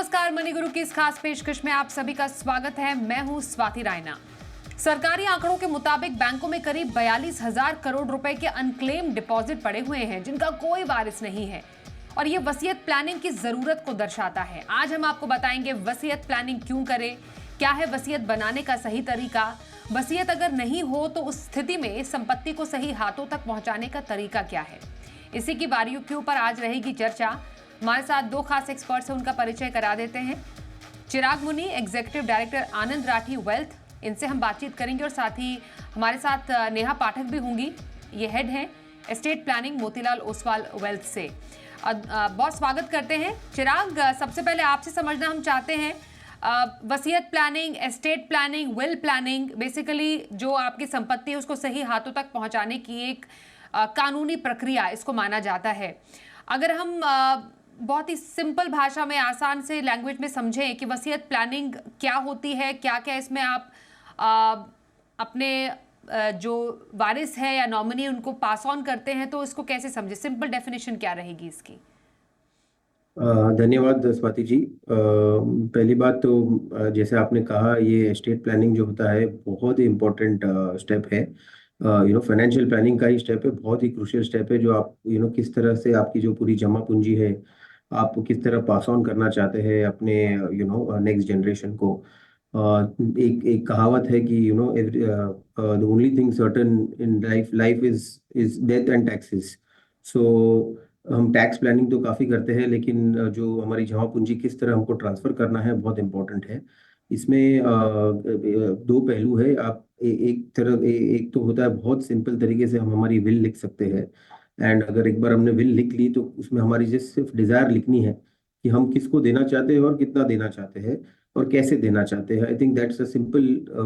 नमस्कार, मनी गुरु की इस खास पेशकश में आप सभी का स्वागत है। मैं हूं स्वाति रायना। सरकारी आंकड़ों के मुताबिक बैंकों में करीब 42,000 करोड़ रुपए के अनक्लेम डिपॉजिट पड़े हुए हैं जिनका कोई वारिस नहीं है और ये वसीयत प्लानिंग की जरूरत को दर्शाता है। आज हम आपको बताएंगे वसीयत प्लानिंग क्यों करें, क्या है वसीयत बनाने का सही तरीका, वसीयत अगर नहीं हो तो उस स्थिति में संपत्ति को सही हाथों तक पहुंचाने का तरीका क्या है। इसी की बारीकियों के ऊपर आज रहेगी चर्चा। हमारे साथ दो खास एक्सपर्ट्स हैं, उनका परिचय करा देते हैं। चिराग मुनि, एग्जीक्यूटिव डायरेक्टर आनंद राठी वेल्थ, इनसे हम बातचीत करेंगे और साथ ही हमारे साथ नेहा पाठक भी होंगी, ये हेड हैं estate planning Motilal Oswal wealth से। बहुत स्वागत करते हैं। चिराग, सबसे पहले आपसे समझना हम चाहते हैं, वसीयत planning, estate planning, will planning, basically जो आपकी संपत्ति है उसको सही हाथों तक पहुंचाने की एक कानूनी प्रक्रिया इसको माना जाता है। अगर हम बहुत ही सिंपल भाषा में, आसान से लैंग्वेज में समझें कि वसीयत प्लानिंग क्या होती है, क्या क्या इसमें आप अपने जो वारिस है या नॉमिनी उनको पास ऑन करते हैं, तो इसको कैसे समझे, सिंपल डेफिनेशन क्या रहेगी इसकी? धन्यवाद स्वाति जी। पहली बात तो जैसे आपने कहा, ये एस्टेट प्लानिंग जो होता है बहुत ही इम्पोर्टेंट स्टेप है। फाइनेंशियल प्लानिंग का ही स्टेप है, बहुत ही क्रूशियल स्टेप है, जो आप किस तरह से आपकी जो पूरी जमा पूंजी है आप किस तरह पास ऑन करना चाहते हैं अपने नेक्स्ट जनरेशन को। एक एक कहावत है कि the only thing certain in life is death and taxes. So हम टैक्स प्लानिंग तो काफ़ी करते हैं, लेकिन जो हमारी जमा पूंजी किस तरह हमको ट्रांसफ़र करना है बहुत इम्पोर्टेंट है। इसमें दो पहलू है। आप एक तो होता है बहुत सिंपल तरीके से हम हमारी विल लिख सकते हैं। एंड अगर एक बार हमने विल लिख ली तो उसमें हमारी जस्ट सिर्फ डिज़ायर लिखनी है कि हम किसको देना चाहते हैं और कितना देना चाहते हैं और कैसे देना चाहते हैं। I think that's a simple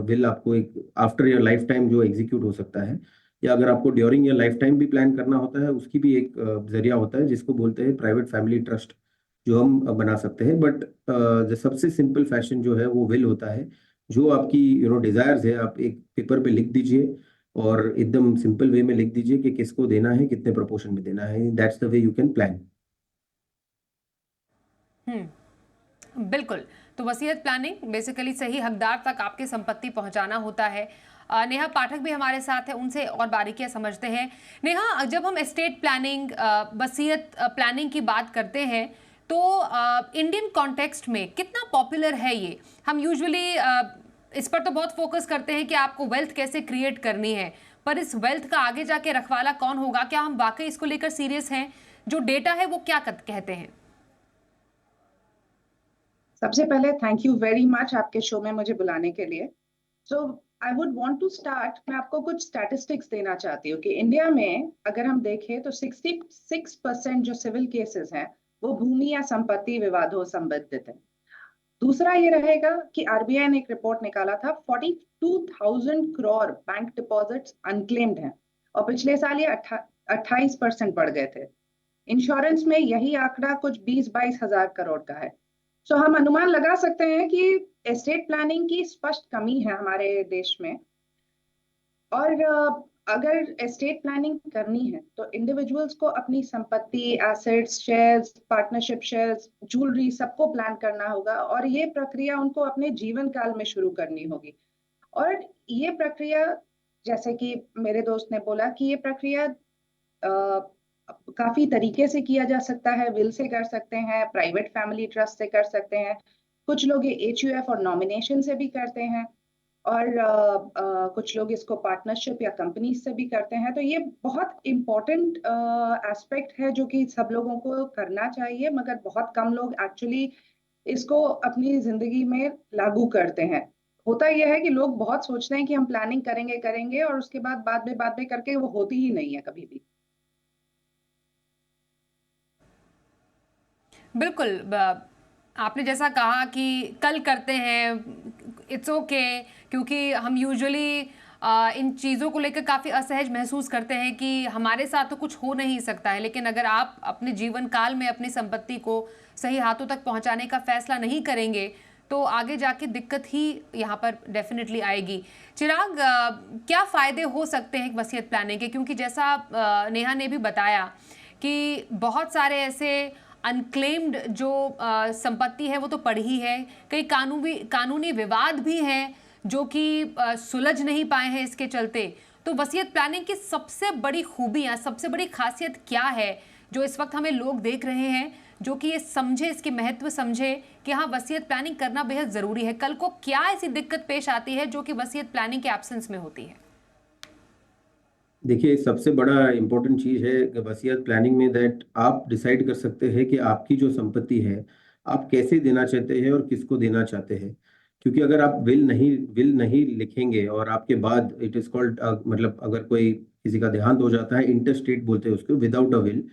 will, आपको एक आफ्टर योर लाइफ टाइम जो एग्जीक्यूट हो सकता है, या अगर आपको ड्यूरिंग या लाइफ टाइम भी प्लान करना होता है उसकी भी एक जरिया होता है जिसको बोलते हैं प्राइवेट फैमिली ट्रस्ट, जो हम बना सकते हैं। बट जो सबसे सिंपल फैशन जो है वो विल होता है, जो आपकी डिजायर्स है आप एक पेपर पे लिख दीजिए और एकदम सिंपल वे में लिख दीजिए कि किसको देना है, कितने प्रोपोर्शन में देना है। That's the way you can plan. बिल्कुल। तो वसीयत प्लानिंग बेसिकली सही हकदार तक आपकी संपत्ति पहुंचाना होता है। नेहा पाठक भी हमारे साथ है, उनसे और बारीकियां समझते हैं। नेहा, जब हम एस्टेट प्लानिंग, वसीयत प्लानिंग की बात करते हैं तो इंडियन कॉन्टेक्स्ट में कितना पॉपुलर है ये? हम यूजुअली इस पर तो बहुत फोकस करते हैं कि आपको वेल्थ कैसे क्रिएट करनी है, पर इस वेल्थ का आगे जाके रखवाला कौन होगा? क्या हम वाकई इसको लेकर सीरियस हैं? जो डेटा है वो क्या कहते हैं? सबसे पहले थैंक यू वेरी मच आपके शो में मुझे बुलाने के लिए। So I would want to start, मैं आपको कुछ स्टैटिस्टिक्स देना चाहती हूँ कि इंडिया में अगर हम देखें तो 66% जो सिविल केसेस हैं वो भूमि या संपत्ति विवादों संबंधित है। दूसरा ये रहेगा कि आरबीआई ने एक रिपोर्ट निकाला था, 42,000 करोड़ बैंक डिपॉजिट्स अनक्लेम्ड हैं और पिछले साल ये 28% बढ़ गए थे। इंश्योरेंस में यही आंकड़ा कुछ 20-22 हजार करोड़ का है। सो हम अनुमान लगा सकते हैं कि एस्टेट प्लानिंग की स्पष्ट कमी है हमारे देश में। और अगर एस्टेट प्लानिंग करनी है तो इंडिविजुअल्स को अपनी संपत्ति, assets, shares, partnership shares, jewellery सबको प्लान करना होगा और ये प्रक्रिया उनको अपने जीवन काल में शुरू करनी होगी। और ये प्रक्रिया, जैसे कि मेरे दोस्त ने बोला कि ये प्रक्रिया काफी तरीके से किया जा सकता है। विल से कर सकते हैं, प्राइवेट फैमिली ट्रस्ट से कर सकते हैं, कुछ लोग ये HUF और नॉमिनेशन से भी करते हैं, और कुछ लोग इसको पार्टनरशिप या कंपनी से भी करते हैं। तो ये बहुत इम्पोर्टेंट एस्पेक्ट है जो कि सब लोगों को करना चाहिए, मगर बहुत कम लोग एक्चुअली इसको अपनी जिंदगी में लागू करते हैं। होता यह है कि लोग बहुत सोचते हैं कि हम प्लानिंग करेंगे करेंगे और उसके बाद में करके वो होती ही नहीं है कभी भी। बिल्कुल। आपने जैसा कहा कि कल करते हैं, इट्स ओके, क्योंकि हम यूजुअली इन चीज़ों को लेकर काफ़ी असहज महसूस करते हैं कि हमारे साथ तो कुछ हो नहीं सकता है। लेकिन अगर आप अपने जीवन काल में अपनी संपत्ति को सही हाथों तक पहुंचाने का फैसला नहीं करेंगे तो आगे जाके दिक्कत ही यहाँ पर डेफिनेटली आएगी। चिराग, क्या फ़ायदे हो सकते हैं वसीयत प्लानिंग के? क्योंकि जैसा नेहा ने भी बताया कि बहुत सारे ऐसे अनक्लेम्ड जो संपत्ति है वो तो पड़ी ही है, कई कानूनी विवाद भी हैं जो कि सुलझ नहीं पाए हैं इसके चलते। तो वसीयत प्लानिंग की सबसे बड़ी खूबियां, सबसे बड़ी खासियत क्या है जो इस वक्त हमें लोग देख रहे हैं, जो कि ये समझे, इसके महत्व समझे कि हाँ वसीयत प्लानिंग करना बेहद ज़रूरी है। कल को क्या ऐसी दिक्कत पेश आती है जो कि वसीयत प्लानिंग के एब्सेंस में होती है? देखिए, सबसे बड़ा इम्पोर्टेंट चीज़ है वसीयत प्लानिंग में दैट आप डिसाइड कर सकते हैं कि आपकी जो संपत्ति है आप कैसे देना चाहते हैं और किसको देना चाहते हैं। क्योंकि अगर आप विल नहीं लिखेंगे और आपके बाद इट इज़ कॉल्ड मतलब अगर कोई किसी का देहांत हो जाता है, इंटरस्टेट बोलते हैं उसको, विदाउट अ विल,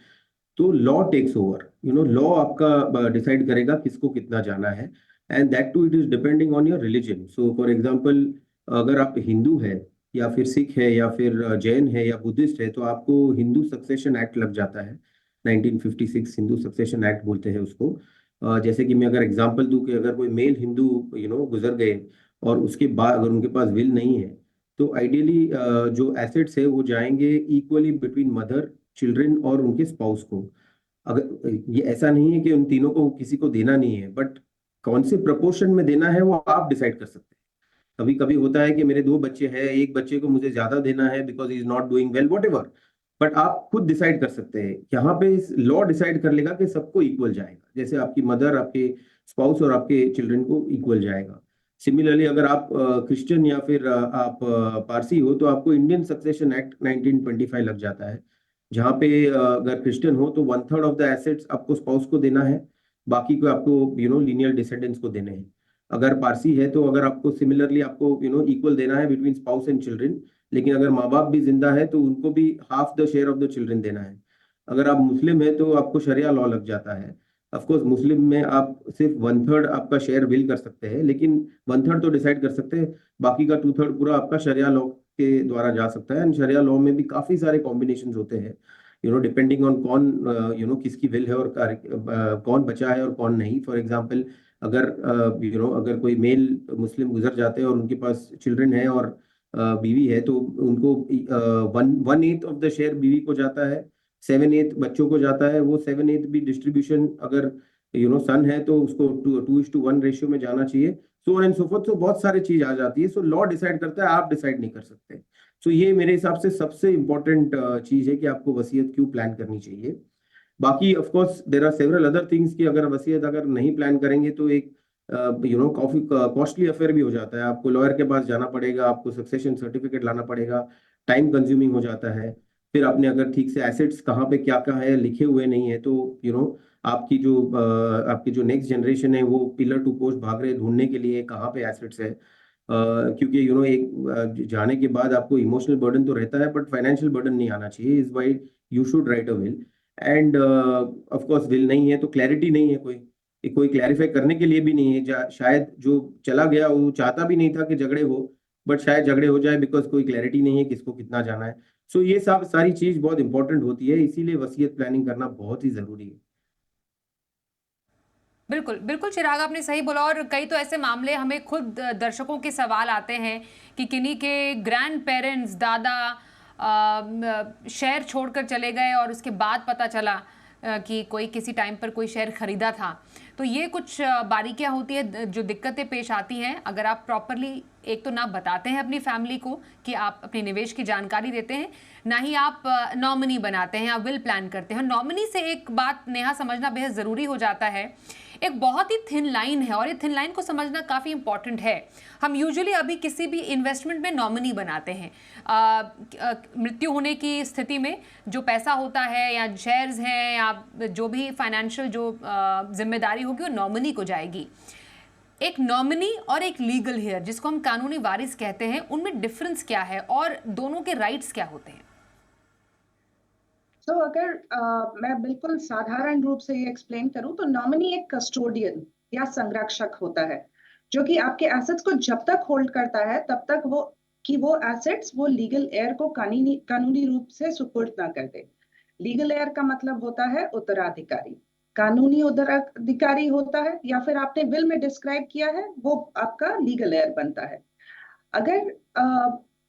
तो लॉ टेक्स ओवर। लॉ आपका डिसाइड करेगा किसको कितना जाना है, and that too it is depending on your religion. So for example, अगर आप हिंदू है या फिर सिख है या फिर जैन है या बुद्धिस्ट है, तो आपको हिंदू सक्सेशन एक्ट लग जाता है। 1956 हिंदू सक्सेशन एक्ट बोलते हैं उसको। जैसे कि मैं अगर एग्जांपल दूं कि अगर कोई मेल हिंदू गुजर गए और उसके बाद अगर उनके पास विल नहीं है, तो आइडियली जो एसेट्स है वो जाएंगे इक्वली बिटवीन मदर, चिल्ड्रन और उनके स्पाउस को। अगर ये ऐसा नहीं है कि उन तीनों को किसी को देना नहीं है, बट कौन से प्रपोर्शन में देना है वो आप डिसाइड कर सकते हैं। कभी कभी होता है कि मेरे 2 बच्चे हैं, एक बच्चे को मुझे ज्यादा देना है because is not doing well, what ever, but आप खुद डिसाइड कर सकते हैं। यहाँ पे लॉ डिसाइड कर लेगा कि सबको इक्वल जाएगा, जैसे आपकी मदर, आपके स्पाउस और आपके चिल्ड्रन को इक्वल जाएगा। सिमिलरली अगर आप क्रिश्चियन या फिर आप पारसी हो, तो आपको इंडियन सक्सेशन एक्ट 1925 लग जाता है, जहाँ पे अगर क्रिश्चियन हो तो 1/3 ऑफ द एसेट्स आपको स्पाउस को देना है, बाकी को आपको लीनियल डिसेंडेंट्स को देने हैं। अगर पारसी है तो अगर आपको सिमिलरली आपको इक्वल देना है बिटवीन स्पाउस एंड चिल्ड्रन, लेकिन अगर माँ बाप भी जिंदा है तो उनको भी half the share of the children देना है। अगर आप मुस्लिम है तो आपको शरिया लॉ लग जाता है। ऑफ कोर्स मुस्लिम में आप सिर्फ 1/3 आपका शेयर विल कर सकते हैं, लेकिन 1/3 तो डिसाइड कर सकते हैं, बाकी का 2/3 पूरा आपका शरिया लॉ के द्वारा जा सकता है। एंड शरिया लॉ में भी काफी सारे कॉम्बिनेशन होते हैं, डिपेंडिंग ऑन कौन किसकी विल है और कौन बचा है और कौन नहीं। फॉर एग्जाम्पल, अगर अगर कोई मेल मुस्लिम गुजर जाते हैं और उनके पास चिल्ड्रन है और बीवी है, तो उनको 1/8 ऑफ द शेयर बीवी को जाता है, 7/8 बच्चों को जाता है। वो 7/8 भी डिस्ट्रीब्यूशन अगर सन है तो उसको 2:1 रेशियो में जाना चाहिए, so on and so forth. So बहुत सारी चीज आ जाती है। सो लॉ डिसाइड करता है, आप डिसाइड नहीं कर सकते। सो ये मेरे हिसाब से सबसे इम्पोर्टेंट चीज है कि आपको वसीयत क्यों प्लान करनी चाहिए। बाकी of course there are several other things कि अगर वसीयत अगर नहीं प्लान करेंगे तो एक काफी कॉस्टली अफेयर भी हो जाता है। आपको लॉयर के पास जाना पड़ेगा, आपको सक्सेशन सर्टिफिकेट लाना पड़ेगा, टाइम कंज्यूमिंग हो जाता है। फिर आपने अगर ठीक से एसेट्स कहाँ पे क्या क्या है लिखे हुए नहीं है, तो आपकी जो नेक्स्ट जनरेशन है वो पिलर टू पोस्ट भाग रहे ढूंढने के लिए कहाँ पे एसेट्स है। क्योंकि एक जाने के बाद आपको इमोशनल बर्डन तो रहता है, बट फाइनेंशियल बर्डन नहीं आना चाहिए। Is why you should write a will. End of course will नहीं है तो क्लैरिटी नहीं है, कोई क्लैरिफाई करने के लिए भी नहीं है। शायद जो चला गया वो चाहता भी नहीं था कि झगड़े हो, बट शायद झगड़े हो जाए बिकॉज कोई क्लैरिटी नहीं है किसको कितना जाना है। सो ये सब सारी चीज बहुत इंपॉर्टेंट होती है, इसीलिए वसीयत प्लानिंग करना बहुत ही जरूरी है। बिल्कुल बिल्कुल चिराग, आपने सही बोला। और कई तो ऐसे मामले हमें खुद दर्शकों के सवाल आते हैं कि किन्हीं के ग्रैंड पेरेंट्स, दादा शहर छोड़कर चले गए और उसके बाद पता चला कि कोई किसी टाइम पर कोई शेयर खरीदा था। तो ये कुछ बारीकियां होती है जो दिक्कतें पेश आती हैं अगर आप प्रॉपरली एक तो ना बताते हैं अपनी फैमिली को कि आप अपने निवेश की जानकारी देते हैं, ना ही आप नॉमिनी बनाते हैं या विल प्लान करते हैं। नॉमिनी से एक बात नेहा समझना बेहद ज़रूरी हो जाता है, एक बहुत ही थिन लाइन है और ये थिन लाइन को समझना काफ़ी इंपॉर्टेंट है। हम यूजुअली अभी किसी भी इन्वेस्टमेंट में नॉमिनी बनाते हैं। मृत्यु होने की स्थिति में जो पैसा होता है या शेयर्स हैं या जो भी फाइनेंशियल जो जिम्मेदारी होगी वो नॉमिनी को जाएगी। एक नॉमिनी और एक लीगल हेयर जिसको हम कानूनी वारिस कहते हैं, उनमें डिफरेंस क्या है और दोनों के राइट्स क्या होते हैं? तो अगर मैं बिल्कुल साधारण रूप से ये एक्सप्लेन करूं तो नॉमिनी एक कस्टोडियन या संरक्षक होता है, जो कि आपके एसेट्स को जब तक होल्ड करता है तब तक वो एसेट्स वो लीगल एयर को कानूनी रूप से सुपुर्द ना कर दे। लीगल एयर का मतलब होता है उत्तराधिकारी। कानूनी उत्तराधिकारी होता है या फिर आपने विल में डिस्क्राइब किया है, वो आपका लीगल एयर बनता है। अगर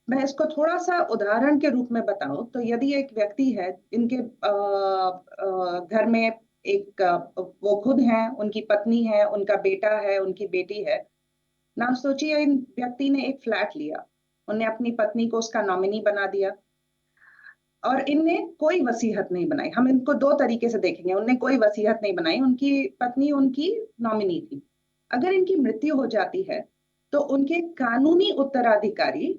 मैं इसको थोड़ा सा उदाहरण के रूप में बताऊं तो यदि एक व्यक्ति है, इनके घर में वो खुद हैं, उनकी पत्नी है, उनका बेटा है, उनकी बेटी है। ना सोचिए इन व्यक्ति ने एक फ्लैट लिया, उन्हें अपनी पत्नी को उसका नॉमिनी बना दिया और इनने कोई वसीयत नहीं बनाई। हम इनको दो तरीके से देखेंगे, उनने कोई वसीयत नहीं बनाई, उनकी पत्नी उनकी नॉमिनी थी। अगर इनकी मृत्यु हो जाती है तो उनके कानूनी उत्तराधिकारी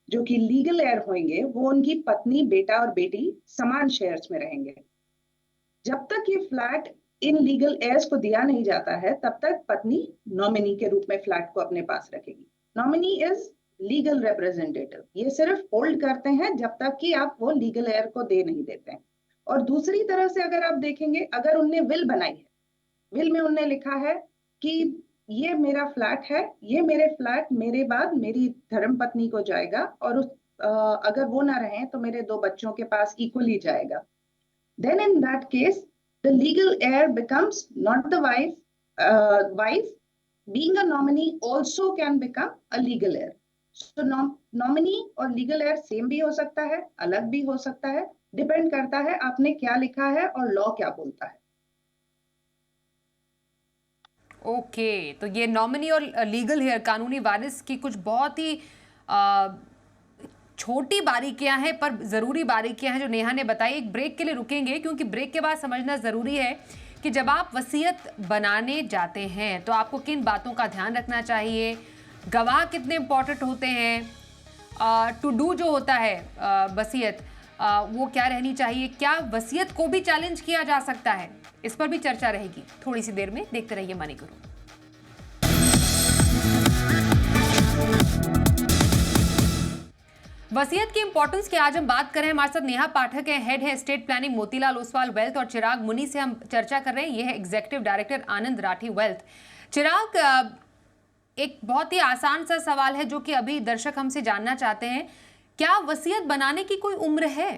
जो कि लीगल हेयर होंगे वो उनकी पत्नी, बेटा और बेटी समान शेयर्स में रहेंगे। जब तक ये फ्लैट इन लीगल हेयर्स को दिया नहीं जाता है तब तक पत्नी नॉमिनी के रूप में फ्लैट को अपने पास रखेगी। नॉमिनी इज लीगल रिप्रेजेंटेटिव, ये सिर्फ होल्ड करते हैं जब तक कि आप वो लीगल हेयर को दे नहीं देते हैं। और दूसरी तरह से अगर आप देखेंगे, अगर उनने विल बनाई है, विल में उनने लिखा है कि ये मेरा फ्लैट है, ये मेरे फ्लैट मेरे बाद मेरी धर्मपत्नी को जाएगा और अगर वो ना रहे तो मेरे दो बच्चों के पास इक्वली जाएगा, then in that case the legal heir becomes not the wife being a nominee also can become a legal heir. So nominee और legal heir सेम भी हो सकता है, अलग भी हो सकता है, डिपेंड करता है आपने क्या लिखा है और लॉ क्या बोलता है। ओके, तो ये नॉमिनी और लीगल हेयर, कानूनी वारिस की कुछ बहुत ही छोटी बारीकियां हैं पर ज़रूरी बारीकियां हैं जो नेहा ने बताई। एक ब्रेक के लिए रुकेंगे क्योंकि ब्रेक के बाद समझना ज़रूरी है कि जब आप वसीयत बनाने जाते हैं तो आपको किन बातों का ध्यान रखना चाहिए, गवाह कितने इंपॉर्टेंट होते हैं, टू डू जो होता है वसीयत वो क्या रहनी चाहिए, क्या वसीयत को भी चैलेंज किया जा सकता है, इस पर भी चर्चा रहेगी थोड़ी सी देर में। देखते रहिए मनी गुरु। वसीयत की इंपॉर्टेंस की आज हम बात कर रहे हैं। हमारे साथ नेहा पाठक है, हेड है state planning Motilal Oswal wealth, और चिराग मुनि से हम चर्चा कर रहे हैं, ये है एग्जीक्यूटिव डायरेक्टर आनंद राठी वेल्थ। चिराग, एक बहुत ही आसान सा सवाल है जो कि अभी दर्शक हमसे जानना चाहते हैं, क्या वसीयत बनाने की कोई उम्र है?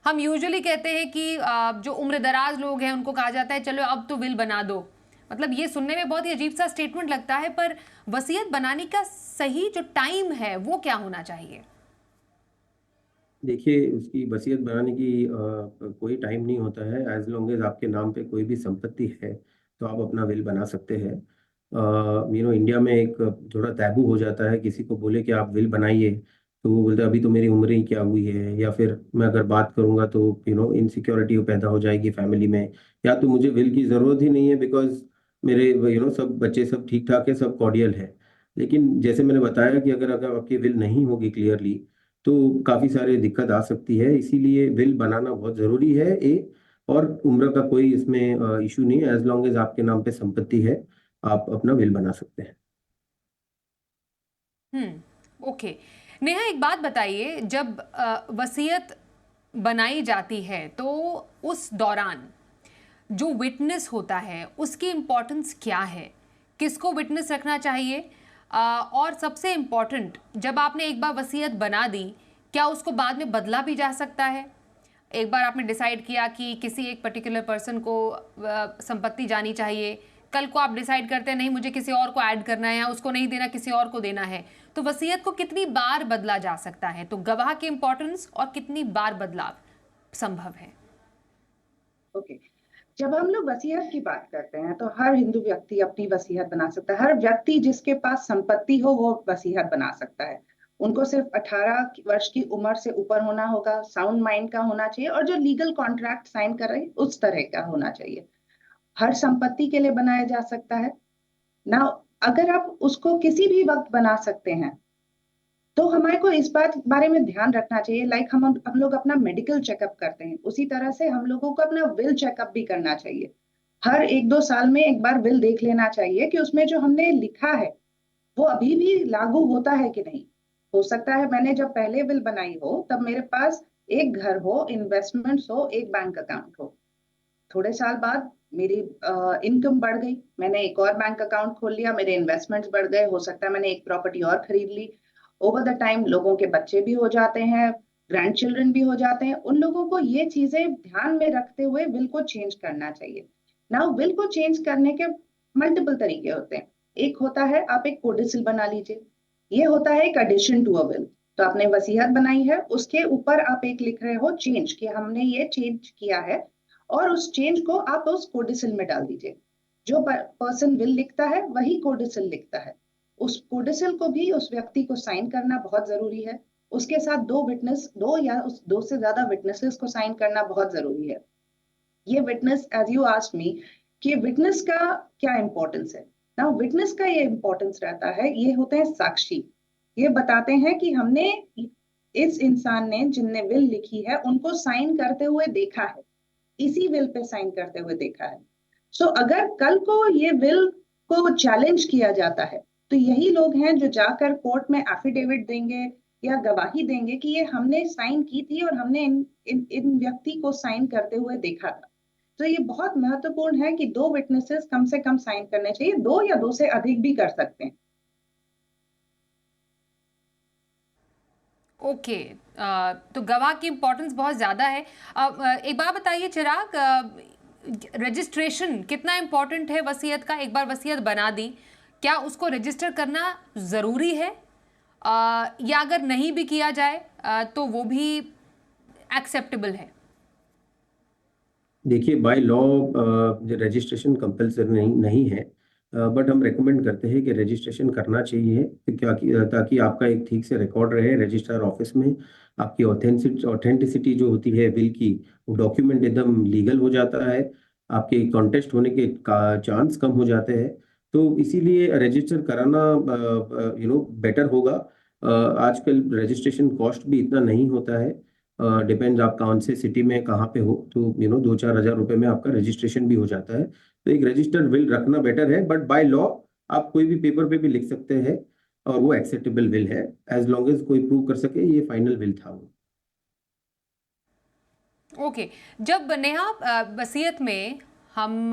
हम यूजुअली कहते हैं कि जो उम्र दराज लोग हैं उनको कहा जाता है चलो अब तो विल बना दो, मतलब ये सुनने में बहुत ही अजीब सा स्टेटमेंट लगता है, पर वसीयत बनाने का सही जो टाइम है वो क्या होना चाहिए? देखिए, उसकी वसीयत बनाने की कोई टाइम नहीं होता है। एज लॉन्ग एज आपके नाम पे कोई भी संपत्ति है तो आप अपना विल बना सकते हैं। इंडिया में एक थोड़ा टैबू हो जाता है, किसी को बोले कि आप विल बनाइए तो वो बोलते हैं अभी तो मेरी उम्र ही क्या हुई है, या फिर मैं अगर बात करूंगा तो इनसिक्योरिटी पैदा हो जाएगी फैमिली में, या तो मुझे विल की ज़रूरत ही नहीं है बिकॉज मेरे सब बच्चे सब ठीक ठाक है, सब कॉर्डियल है। लेकिन जैसे मैंने बताया कि अगर अगर आपकी विल नहीं होगी क्लियरली तो काफ़ी सारे दिक्कत आ सकती है, इसीलिए विल बनाना बहुत ज़रूरी है। और उम्र का कोई इसमें इशू नहीं है, एज लॉन्ग एज आपके नाम पे संपत्ति है आप अपना विल बना सकते हैं। ओके। नेहा, एक बात बताइए, जब वसीयत बनाई जाती है तो उस दौरान जो विटनेस होता है उसकी इम्पोर्टेंस क्या है, किसको विटनेस रखना चाहिए, और सबसे इम्पोर्टेंट, जब आपने एक बार वसीयत बना दी क्या उसको बाद में बदला भी जा सकता है? एक बार आपने डिसाइड किया कि किसी एक पर्टिकुलर पर्सन को संपत्ति जानी चाहिए, कल को आप डिसाइड करते हैं नहीं मुझे किसी और को ऐड करना है या उसको नहीं देना किसी और को देना है, तो वसीयत को कितनी बार बदला जा सकता है? तो गवाह की इंपॉर्टेंस और कितनी बार बदलाव संभव है? ओके, जब हम लोग वसीयत की बात करते हैं तो हर हिंदू व्यक्ति अपनी वसीयत बना सकता है। हर व्यक्ति जिसके पास संपत्ति हो वो वसीयत बना सकता है। उनको सिर्फ 18 वर्ष की उम्र से ऊपर होना होगा, साउंड माइंड का होना चाहिए और जो लीगल कॉन्ट्रैक्ट साइन कर रहे हैं उस तरह का होना चाहिए। हर संपत्ति के लिए बनाया जा सकता है ना। अगर आप उसको किसी भी वक्त बना सकते हैं तो हमारे को इस बारे में ध्यान रखना चाहिए, लाइक हम लोग अपना मेडिकल चेकअप करते हैं उसी तरह से हम लोगों को अपना विल चेकअप भी करना चाहिए। हर 1-2 साल में एक बार विल देख लेना चाहिए कि उसमें जो हमने लिखा है वो अभी भी लागू होता है कि नहीं। हो सकता है मैंने जब पहले विल बनाई हो तब मेरे पास एक घर हो, इन्वेस्टमेंट्स हो, एक बैंक अकाउंट हो। थोड़े साल बाद मेरी इनकम बढ़ गई, मैंने एक और बैंक अकाउंट खोल लिया, मेरे इन्वेस्टमेंट्स बढ़ गए, हो सकता है मैंने एक प्रॉपर्टी और खरीद ली। ओवर द टाइम लोगों के बच्चे भी हो जाते हैं, ग्रैंड चिल्ड्रन भी हो जाते हैं, उन लोगों को ये चीजें ध्यान में रखते हुए विल को चेंज करना चाहिए। नाउ विल को चेंज करने के मल्टीपल तरीके होते हैं। एक होता है आप एक कोडिसिल बना लीजिए, ये होता है एक एडिशन टू अ विल। तो आपने वसीयत बनाई है, उसके ऊपर आप एक लिख रहे हो चेंज, कि हमने ये चेंज किया है और उस चेंज को आप उस कोडिसिल में डाल दीजिए। जो पर्सन विल लिखता है वही कोडिसिल लिखता है। उस कोडिसिल को भी उस व्यक्ति को साइन करना बहुत जरूरी है। उसके साथ दो या उस दो से ज्यादा विटनेसेस को साइन करना बहुत जरूरी है। ये witness, as you asked me, कि विटनेस का क्या इंपॉर्टेंस है ना। विटनेस का ये इंपॉर्टेंस रहता है, ये होते हैं साक्षी। ये बताते हैं कि हमने इस इंसान ने जिनने विल लिखी है उनको साइन करते हुए देखा है, इसी विल पे साइन करते हुए देखा है। सो अगर कल को ये विल को चैलेंज किया जाता है तो यही लोग हैं जो जाकर कोर्ट में एफिडेविट देंगे या गवाही देंगे कि ये हमने साइन की थी और हमने इन व्यक्ति को साइन करते हुए देखा था। तो ये बहुत महत्वपूर्ण है कि दो विटनेसेस कम से कम साइन करने चाहिए, दो या दो से अधिक भी कर सकते हैं। ओके, तो गवाह की इम्पोर्टेंस बहुत ज़्यादा है। एक बात बताइए चिराग, रजिस्ट्रेशन कितना इम्पोर्टेंट है वसीयत का? एक बार वसीयत बना दी, क्या उसको रजिस्टर करना ज़रूरी है, या अगर नहीं भी किया जाए तो वो भी एक्सेप्टेबल है? देखिए, बाय लॉ रजिस्ट्रेशन कंपल्सरी नहीं है, बट हम रेकमेंड करते हैं कि रजिस्ट्रेशन करना चाहिए, ताकि आपका एक ठीक से रिकॉर्ड रहे रजिस्ट्रार ऑफिस में। आपकी ऑथेंटिसिटी जो होती है विल की, वो डॉक्यूमेंट एकदम लीगल हो जाता है, आपके कॉन्टेस्ट होने के चांस कम हो जाते हैं। तो इसीलिए रजिस्टर कराना बेटर होगा। आजकल रजिस्ट्रेशन कॉस्ट भी इतना नहीं होता है, डिपेंड्स आप कौन से सिटी में कहाँ पे हो, तो 2-4 हज़ार रुपए में आपका रजिस्ट्रेशन भी हो जाता है। तो एक रजिस्टर्ड विल रखना बेटर है, बट बाय लॉ आप कोई भी पेपर पे भी लिख सकते हैं और वो एक्सेप्टेबल विल है, एज लॉन्ग एज कोई प्रूव कर सके ये फाइनल विल था वो। ओके, जब नेहा वसीयत में हम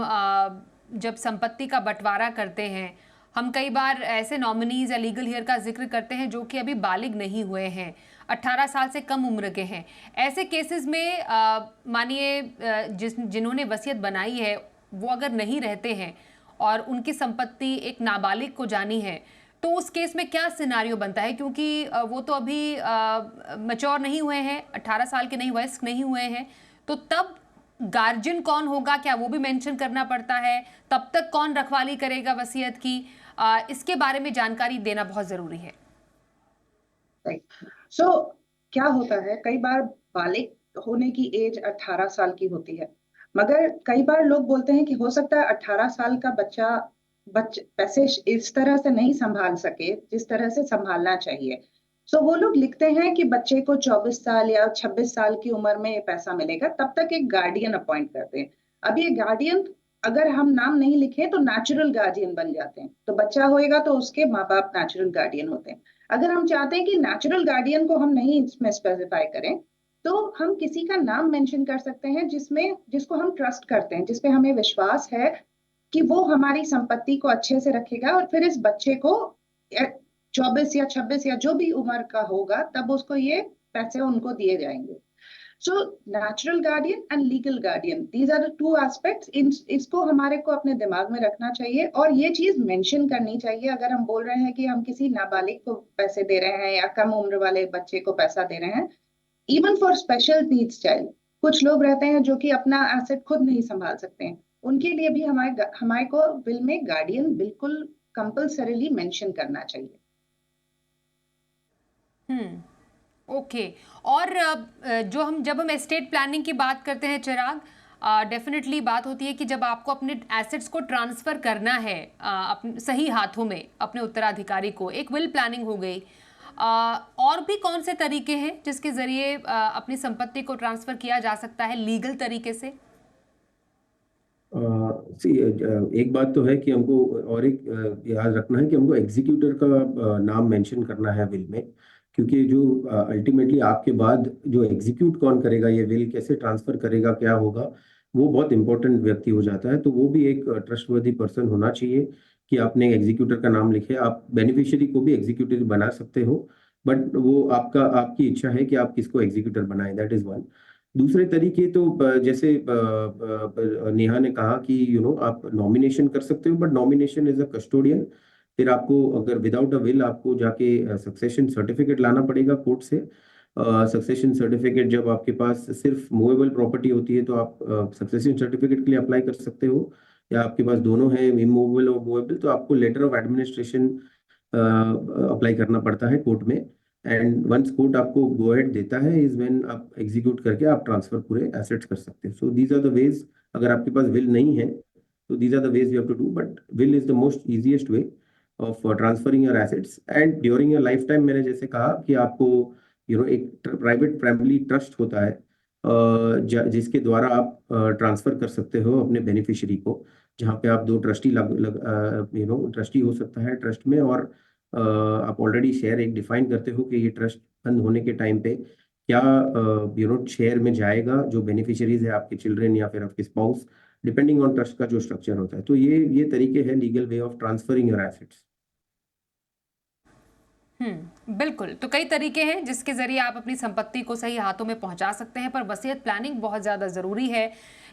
जब संपत्ति का बंटवारा करते हैं, हम कई बार ऐसे नॉमिनीज या लीगल हेयर का जिक्र करते हैं जो कि अभी बालिग नहीं हुए हैं, 18 साल से कम उम्र के हैं। ऐसे केसेस में मानिए जिन्होंने वसीयत बनाई है वो अगर नहीं रहते हैं और उनकी संपत्ति एक नाबालिग को जानी है, तो उस केस में क्या सिनारियो बनता है? क्योंकि वो तो अभी मैच्योर नहीं हुए हैं, 18 साल के नहीं, वयस्क नहीं हुए हैं, तो तब गार्जियन कौन होगा, क्या वो भी मेंशन करना पड़ता है? तब तक कौन रखवाली करेगा वसीयत की? इसके बारे में जानकारी देना बहुत जरूरी है। सो क्या होता है, कई बार बालिग होने की एज 18 साल की होती है, मगर कई बार लोग बोलते हैं कि हो सकता है 18 साल का बच्चा पैसे इस तरह से नहीं संभाल सके जिस तरह से संभालना चाहिए। सो वो लोग लिखते हैं कि बच्चे को 24 साल या 26 साल की उम्र में ये पैसा मिलेगा, तब तक एक गार्डियन अपॉइंट करते हैं। अब ये गार्डियन, अगर हम नाम नहीं लिखे तो नेचुरल गार्डियन बन जाते हैं, तो बच्चा होएगा तो उसके माँ बाप नेचुरल गार्डियन होते हैं। अगर हम चाहते हैं कि नेचुरल गार्डियन को हम नहीं इसमें स्पेसिफाई करें, तो हम किसी का नाम मेंशन कर सकते हैं जिसको हम ट्रस्ट करते हैं, जिसपे हमें विश्वास है कि वो हमारी संपत्ति को अच्छे से रखेगा, और फिर इस बच्चे को 24 या 26 या जो भी उम्र का होगा तब उसको ये पैसे उनको दिए जाएंगे। So natural guardian and legal guardian, these are the two aspects. इसको हमारे को अपने दिमाग में रखना चाहिए और ये चीज मेंशन करनी चाहिए। अगर हम बोल रहे हैं कि हम किसी नाबालिग को पैसे दे रहे हैं या कम उम्र वाले बच्चे को पैसा दे रहे हैं, even for special needs child, कुछ लोग रहते हैं जो कि अपना एसेट खुद नहीं संभाल सकते हैं, उनके लिए भी हमारे को विल में गार्डियन बिल्कुल कंपल्सरीली मेंशन करना चाहिए। ओके। और जब हम एस्टेट प्लानिंग की बात करते हैं चिराग, डेफिनेटली बात होती है कि जब आपको अपने एसेट्स को ट्रांसफर करना है अपने सही हाथों में अपने उत्तराधिकारी को, एक विल प्लानिंग हो गई, और भी कौन से तरीके हैं जिसके जरिए अपनी संपत्ति को ट्रांसफर किया जा सकता है लीगल तरीके से? एक बात तो है कि हमको और एक याद रखना है कि हमको एग्जीक्यूटर का नाम मेंशन करना है विल में, क्योंकि जो अल्टीमेटली आपके बाद जो एग्जीक्यूट कौन करेगा, ये विल कैसे ट्रांसफर करेगा, क्या होगा, वो बहुत इंपॉर्टेंट व्यक्ति हो जाता है। तो वो भी एक ट्रस्टवर्दी पर्सन होना चाहिए कि आपने एग्जीक्यूटर का नाम लिखे। आप बेनिफिशियरी को भी एग्जीक्यूटिव बना सकते हो, बट वो आपकी इच्छा है कि आप किसको एग्जीक्यूटर बनाएं, दैट इज वन। दूसरे तरीके तो जैसे नेहा ने कहा कि आप नॉमिनेशन कर सकते हो, but nomination is a custodian. फिर आपको अगर विदाउट अ विल आपको जाके सक्सेशन सर्टिफिकेट लाना पड़ेगा कोर्ट से, सक्सेशन सर्टिफिकेट जब आपके पास सिर्फ मूवेबल प्रॉपर्टी होती है तो आप सक्सेशन सर्टिफिकेट के लिए अप्लाई कर सकते हो, या आपके पास दोनों है इमूवेबल और मूवेबल तो आपको लेटर ऑफ एडमिनिस्ट्रेशन अप्लाई करना पड़ता है कोर्ट में। एंड वंस कोर्ट आपको गो अहेड देता है इज व्हेन आप एग्जीक्यूट करके आप ट्रांसफर पूरे एसेट्स कर सकते हैं। So these are the ways, अगर आपके पास विल नहीं है तो these are the ways you have to do, but will is the most easiest way of transferring your assets and during your lifetime। मैंने जैसे कहा कि आपको एक प्राइवेट फैमिली ट्रस्ट होता है जिसके द्वारा आप ट्रांसफर कर सकते हो अपने बेनिफिशियरी को, जहाँ पे आप दो ट्रस्टी ट्रस्टी हो सकता है ट्रस्ट में, और आप ऑलरेडी शेयर एक डिफाइन करते हो कि ये ट्रस्ट बंद होने के टाइम पे क्या शेयर में जाएगा, जो बेनिफिशियरीज है आपके चिल्ड्रन या फिर आपके स्पाउस, डिपेंडिंग ऑन ट्रस्ट का जो स्ट्रक्चर होता है। तो ये तरीके हैं legal way of transferring your assets. बिल्कुल। तो कई तरीके हैं जिसके जरिए आप अपनी संपत्ति को सही हाथों में पहुंचा सकते हैं, पर वसीयत प्लानिंग बहुत ज़्यादा ज़रूरी है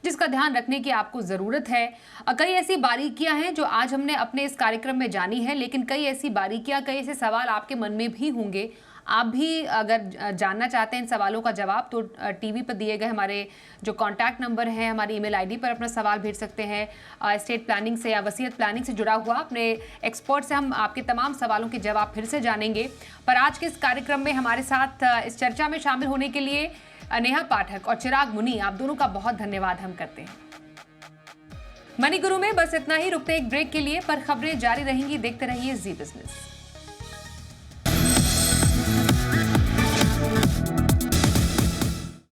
जिसका ध्यान रखने की आपको ज़रूरत है। कई ऐसी बारीकियां हैं जो आज हमने अपने इस कार्यक्रम में जानी है, लेकिन कई ऐसी बारीकियां, कई ऐसे सवाल आपके मन में भी होंगे। आप भी अगर जानना चाहते हैं इन सवालों का जवाब तो टीवी पर दिए गए हमारे जो कॉन्टैक्ट नंबर है, हमारी ईमेल आईडी पर अपना सवाल भेज सकते हैं। एस्टेट प्लानिंग से या वसीयत प्लानिंग से जुड़ा हुआ अपने एक्सपर्ट से हम आपके तमाम सवालों के जवाब फिर से जानेंगे। पर आज के इस कार्यक्रम में हमारे साथ इस चर्चा में शामिल होने के लिए नेहा पाठक और चिराग मुनि, आप दोनों का बहुत धन्यवाद हम करते हैं। मनी गुरु में बस इतना ही, रुकते एक ब्रेक के लिए, पर खबरें जारी रहेंगी। देखते रहिए जी बिजनेस।